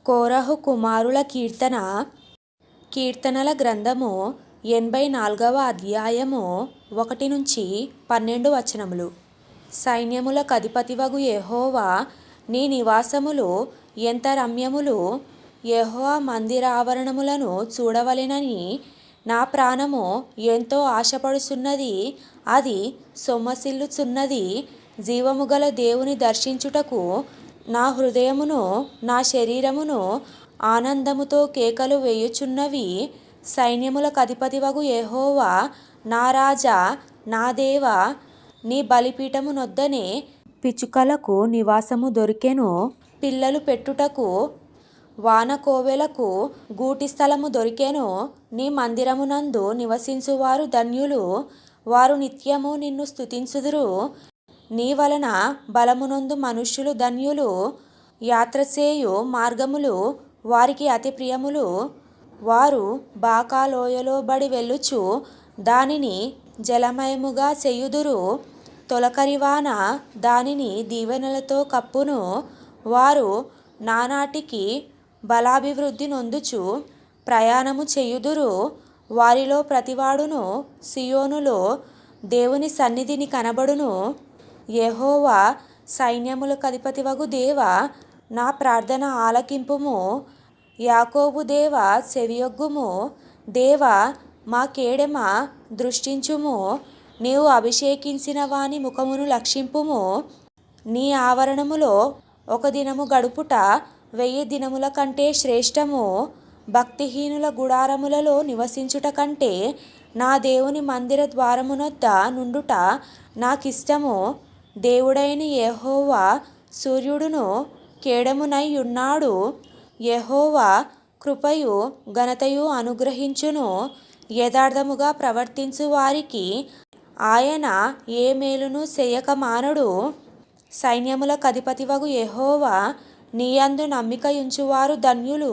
కోరహు కుమారుల కీర్తన. కీర్తనల గ్రంథము 84వ అధ్యాయము 1-12 వచనములు. సైన్యముల కధిపతివగు యెహోవా, నీ నివాసములు ఎంత రమ్యములు! యెహోవా మందిరావరణములను చూడవలెనని నా ప్రాణము ఎంతో ఆశపడుచున్నది. అది సొమ్మసిల్లుచున్నది. జీవముగల దేవుని దర్శించుటకు నా హృదయమును నా శరీరమును ఆనందముతో కేకలు వేయుచున్నవి. సైన్యముల కధిపతివగు యెహోవా, నా రాజా, నా దేవా, నీ బలిపీఠము నొద్దనే పిచ్చుకలకు నివాసము దొరికెను. పిల్లలు పెట్టుటకు వానకోవెలకు గూటి స్థలము దొరికెను. నీ మందిరమునందు నివసించువారు ధన్యులు. వారు నిత్యము నిన్ను స్తుతించుదురు. నీ వలన బలమునొందు మనుష్యులు ధన్యులు. యాత్రచేయు మార్గములు వారికి అతి ప్రియములు. వారు బాకా లోయలో బడి వెళ్ళుచు దానిని జలమయముగా చేయుదురు. తొలకరివాన దానిని దీవెనలతో కప్పును. వారు నానాటికి బలాభివృద్ధి నొందుచు ప్రయాణము చేయుదురు. వారిలో ప్రతివాడును సీయోనులో దేవుని సన్నిధిని కనబడును. యెహోవా, సైన్యముల కధిపతివగు దేవా, నా ప్రార్థన ఆలకింపుము. యాకోబు దేవా, చెవియొగ్గుము. దేవా, మా కేడెమ దృష్టించుము. నీవు అభిషేకించిన వాని ముఖమును లక్షింపుము. నీ ఆవరణములో ఒక దినము గడుపుట 1000 దినముల కంటే శ్రేష్టము. భక్తిహీనుల గుడారములలో నివసించుట కంటే నా దేవుని మందిర ద్వారమునొద్ద నుండుట నాకిష్టము. దేవుడైన యెహోవా సూర్యుడును కేడమునై ఉన్నాడు. యెహోవా కృపయు ఘనతయు అనుగ్రహించును. యథార్థముగా ప్రవర్తించు వారికి ఆయన ఏ మేలును చేయక మానడు. సైన్యముల కధిపతివగు యెహోవా, నీయందు నమ్మిక యుంచువారు ధన్యులు.